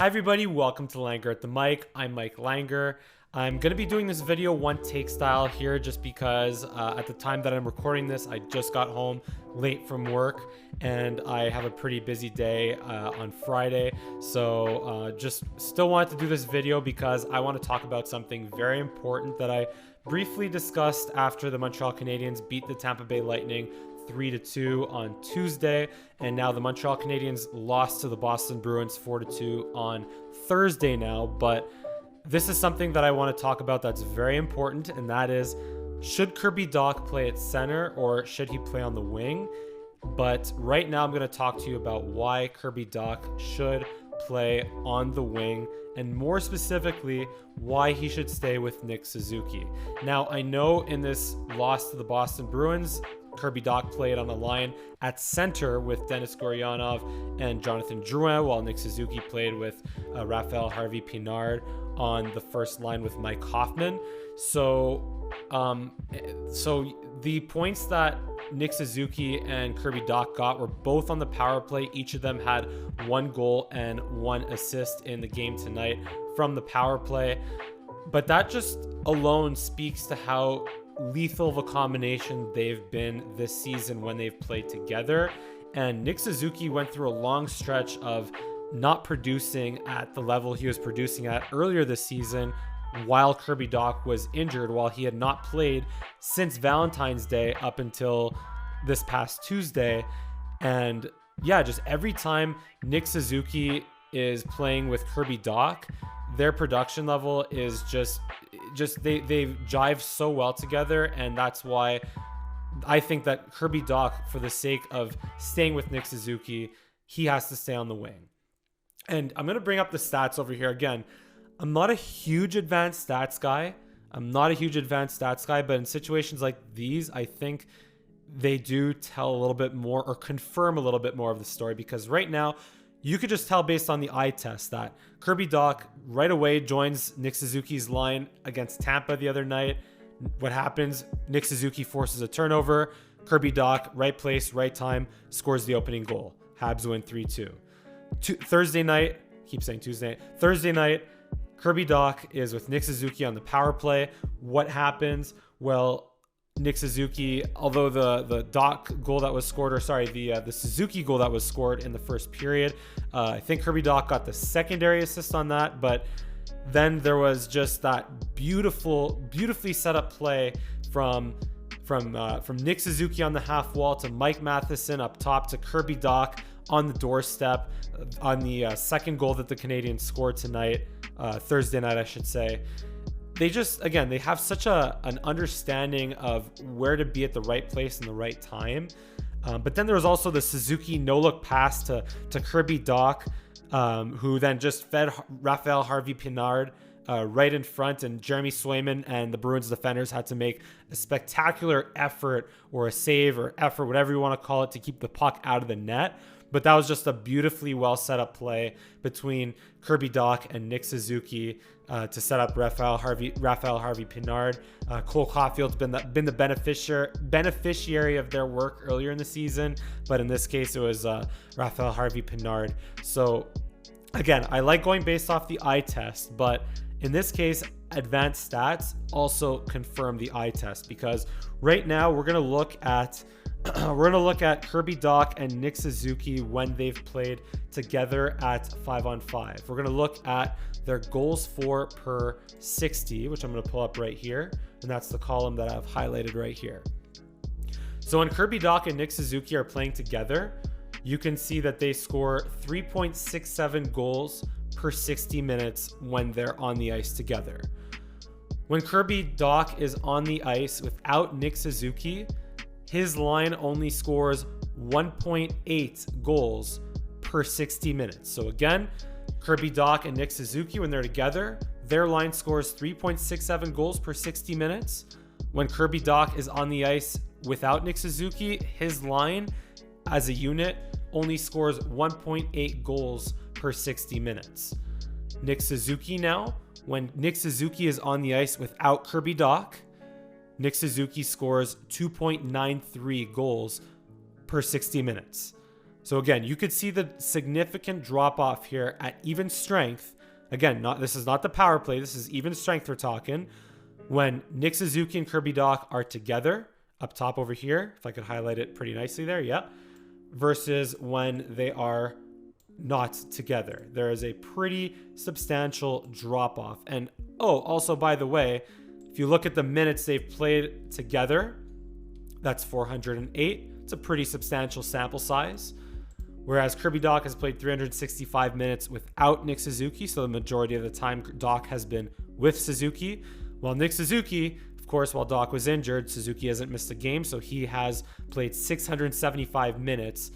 everybody, welcome to Langer at the Mic. I'm Mike Langer. I'm going to be doing this video one take style here just because at the time that I'm recording this, I just got home late from work and I have a pretty busy day on Friday. So just still wanted to do this video because I want to talk about something very important that I briefly discussed after the Montreal Canadiens beat the Tampa Bay Lightning 3-2 on Tuesday, and now the Montreal Canadiens lost to the Boston Bruins 4-2 on Thursday now. But this is something that I want to talk about that's very important, and that is, should Kirby Dach play at center or should he play on the wing? But right now I'm going to talk to you about why Kirby Dach should play on the wing, and more specifically, why he should stay with Nick Suzuki. Now, I know in this loss to the Boston Bruins, Kirby Dach played on the line at center with Denis Gurianov and Jonathan Drouin, while Nick Suzuki played with Raphael Harvey-Pinard on the first line with Mike Hoffman. So the points that Nick Suzuki and Kirby Dach got were both on the power play. Each of them had one goal and one assist in the game tonight from the power play. But that just alone speaks to how lethal of a combination they've been this season when they've played together. And Nick Suzuki went through a long stretch of not producing at the level he was producing at earlier this season while Kirby Dach was injured, while he had not played since Valentine's Day up until this past Tuesday. And yeah, just every time Nick Suzuki is playing with Kirby Dach, their production level is just they jive so well together, and that's why I think that Kirby Dach, for the sake of staying with Nick Suzuki, he has to stay on the wing. And I'm going to bring up the stats over here again. I'm not a huge advanced stats guy, but in situations like these, I think they do tell a little bit more or confirm a little bit more of the story, because right now you could just tell based on the eye test that Kirby Dach right away joins Nick Suzuki's line against Tampa the other night. What happens? Nick Suzuki forces a turnover. Kirby Dach, right place, right time, scores the opening goal. Habs win 3-2. Thursday night, Thursday night, Kirby Dach is with Nick Suzuki on the power play. What happens? Well, Nick Suzuki, although the Dach goal that was scored, the Suzuki goal that was scored in the first period, I think Kirby Dach got the secondary assist on that, but then there was just that beautifully set up play from Nick Suzuki on the half wall to Mike Matheson up top to Kirby Dach on the doorstep on the second goal that the Canadiens scored tonight, Thursday night, I should say. They just, again, they have such an understanding of where to be at the right place in the right time. But then there was also the Suzuki no-look pass to Kirby Dach, who then just fed Raphael Harvey-Pinard right in front, and Jeremy Swayman and the Bruins defenders had to make a spectacular effort or a save or effort, whatever you want to call it, to keep the puck out of the net. But that was just a beautifully well set up play between Kirby Dach and Nick Suzuki to set up Raphael Harvey-Pinard. Cole Caulfield's been the beneficiary of their work earlier in the season, but in this case it was Raphael Harvey-Pinard. So again, I like going based off the eye test, but in this case, advanced stats also confirm the eye test, because right now we're gonna look at Kirby Dach and Nick Suzuki when they've played together at 5-on-5. We're going to look at their goals for per 60, which I'm going to pull up right here. And that's the column that I've highlighted right here. So when Kirby Dach and Nick Suzuki are playing together, you can see that they score 3.67 goals per 60 minutes when they're on the ice together. When Kirby Dach is on the ice without Nick Suzuki, his line only scores 1.8 goals per 60 minutes. So again, Kirby Dach and Nick Suzuki, when they're together, their line scores 3.67 goals per 60 minutes. When Kirby Dach is on the ice without Nick Suzuki, his line as a unit only scores 1.8 goals per 60 minutes. Nick Suzuki now, when Nick Suzuki is on the ice without Kirby Dach, Nick Suzuki scores 2.93 goals per 60 minutes. So again, you could see the significant drop off here at even strength. Again, this is not the power play. This is even strength we're talking. When Nick Suzuki and Kirby Dach are together, up top over here, if I could highlight it pretty nicely there, yeah. Versus when they are not together. There is a pretty substantial drop off. And also by the way, if you look at the minutes they've played together, that's 408. It's a pretty substantial sample size. Whereas Kirby Dach has played 365 minutes without Nick Suzuki, so the majority of the time Dach has been with Suzuki. While Nick Suzuki, of course, while Dach was injured, Suzuki hasn't missed a game, so he has played 675 minutes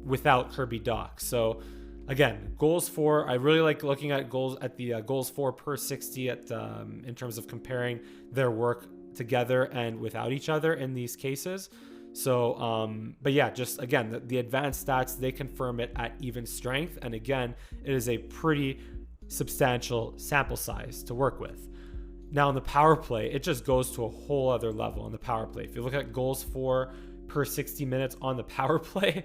without Kirby Dach. So again, goals for, I really like looking at goals at the goals for per 60 in terms of comparing their work together and without each other in these cases. So, but yeah, just again, the advanced stats, they confirm it at even strength. And again, it is a pretty substantial sample size to work with. Now in the power play, it just goes to a whole other level on the power play. If you look at goals for per 60 minutes on the power play,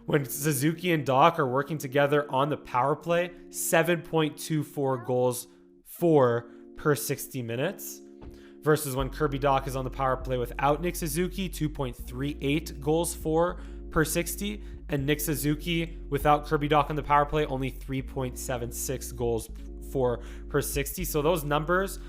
when Suzuki and Dach are working together on the power play, 7.24 goals for per 60 minutes. Versus when Kirby Dach is on the power play without Nick Suzuki, 2.38 goals for per 60. And Nick Suzuki without Kirby Dach on the power play, only 3.76 goals for per 60. So those numbers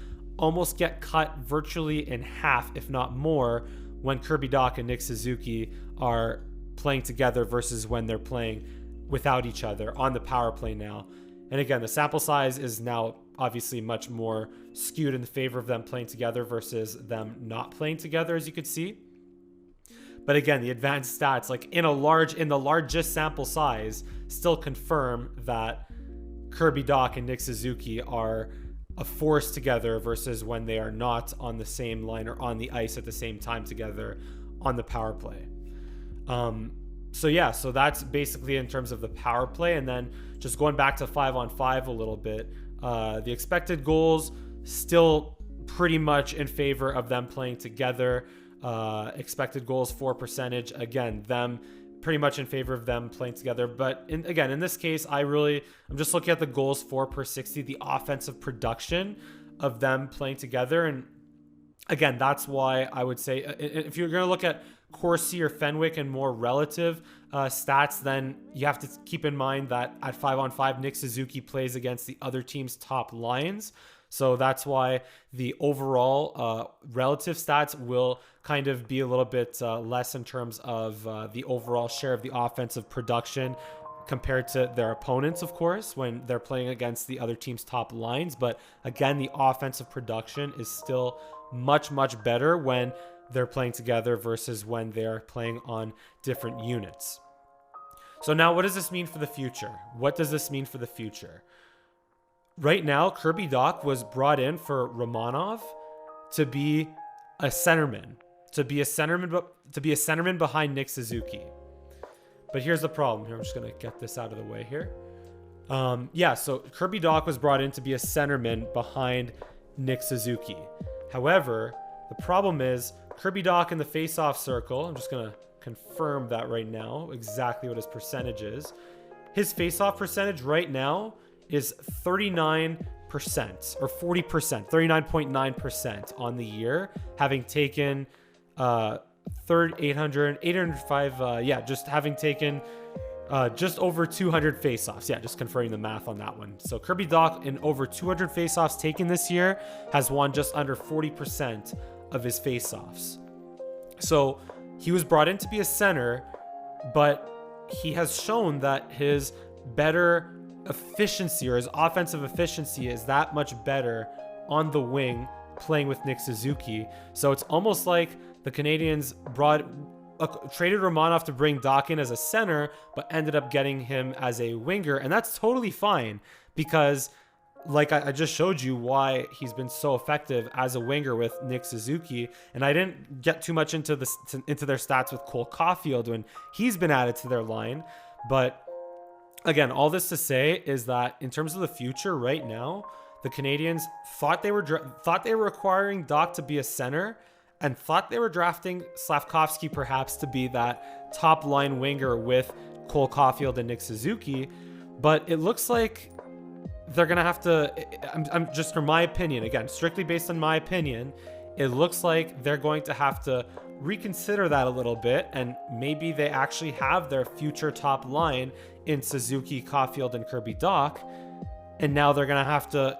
almost get cut virtually in half, if not more, when Kirby Dach and Nick Suzuki are playing together versus when they're playing without each other on the power play now. And again, the sample size is now obviously much more skewed in the favor of them playing together versus them not playing together, as you could see. But again, the advanced stats, like in the largest sample size, still confirm that Kirby Dach and Nick Suzuki are a force together versus when they are not on the same line or on the ice at the same time together on the power play. So that's basically in terms of the power play. And then just going back to 5-on-5 a little bit, the expected goals still pretty much in favor of them playing together. Expected goals for percentage, again, them pretty much in favor of them playing together. But in this case, I'm just looking at the goals for per 60, the offensive production of them playing together. And again, that's why I would say if you're going to look at Corsi or Fenwick and more relative stats, then you have to keep in mind that at 5-on-5, Nick Suzuki plays against the other team's top lines. So that's why the overall relative stats will kind of be a little bit less in terms of the overall share of the offensive production compared to their opponents, of course, when they're playing against the other team's top lines. But again, the offensive production is still much, much better when they're playing together versus when they're playing on different units. So now what does this mean for the future? What does this mean for the future? Right now, Kirby Dach was brought in for Romanov to be a centerman, to be a centerman behind Nick Suzuki. But here's the problem. Here, I'm just gonna get this out of the way here. So Kirby Dach was brought in to be a centerman behind Nick Suzuki. However, the problem is Kirby Dach in the face-off circle. I'm just gonna confirm that right now, exactly what his percentage is. His face-off percentage right now is 39% or 40%, 39.9% on the year, having taken 805, just having taken just over 200 face-offs. Yeah, just confirming the math on that one. So Kirby Dach in over 200 face-offs taken this year has won just under 40% of his face-offs. So he was brought in to be a center, but he has shown that his better efficiency or his offensive efficiency is that much better on the wing playing with Nick Suzuki. So it's almost like the Canadians traded Romanov to bring Dach in as a center, but ended up getting him as a winger. And that's totally fine because like I just showed you why he's been so effective as a winger with Nick Suzuki. And I didn't get too much into their stats with Cole Caulfield when he's been added to their line. But again, all this to say is that in terms of the future right now, the Canadians thought they were acquiring Dach to be a center and thought they were drafting Slavkovsky perhaps to be that top line winger with Cole Caulfield and Nick Suzuki. But it looks like they're going to have to, I'm just from my opinion, again, strictly based on my opinion, it looks like they're going to have to reconsider that a little bit, and maybe they actually have their future top line in Suzuki, Caulfield, and Kirby Dach, and now they're going to have to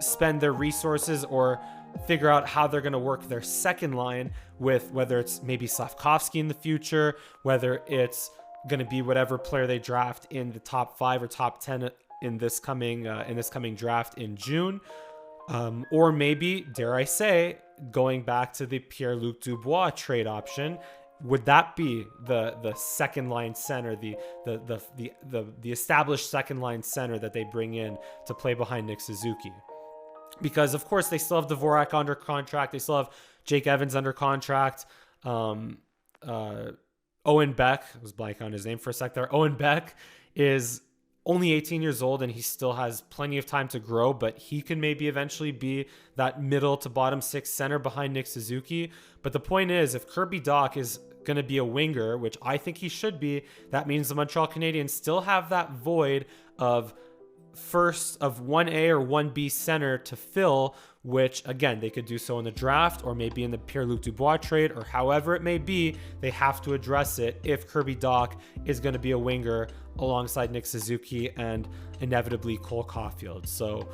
spend their resources or figure out how they're going to work their second line with, whether it's maybe Slavkovsky in the future, whether it's going to be whatever player they draft in the top 5 or top 10 in this coming draft in June, or maybe, dare I say, going back to the Pierre-Luc Dubois trade option. Would that be the second line center, the established second line center that they bring in to play behind Nick Suzuki? Because of course they still have Dvorak under contract, they still have Jake Evans under contract. Owen Beck, I was blanking on his name for a sec there. Owen Beck is only 18 years old and he still has plenty of time to grow, but he can maybe eventually be that middle to bottom 6 center behind Nick Suzuki. But the point is, if Kirby Dach is going to be a winger, which I think he should be, that means the Montreal Canadiens still have that void of 1A or 1B center to fill, which again, they could do so in the draft or maybe in the Pierre-Luc Dubois trade, or however it may be, they have to address it if Kirby Dach is going to be a winger alongside Nick Suzuki and inevitably Cole Caulfield. So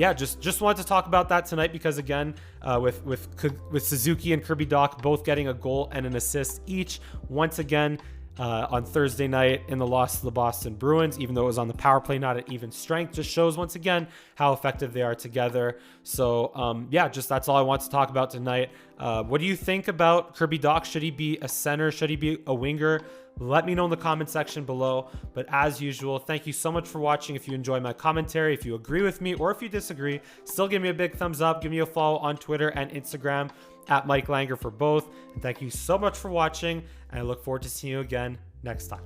just wanted to talk about that tonight because again, with Suzuki and Kirby Dach both getting a goal and an assist each once again on Thursday night in the loss to the Boston Bruins, even though it was on the power play, not at even strength, just shows once again how effective they are together. So that's all I want to talk about tonight. What do you think about Kirby Dach? Should he be a center? Should he be a winger? Let me know in the comment section below. But as usual, thank you so much for watching. If you enjoy my commentary, if you agree with me or if you disagree, still give me a big thumbs up. Give me a follow on Twitter and Instagram at Mike Langer for both. And thank you so much for watching. And I look forward to seeing you again next time.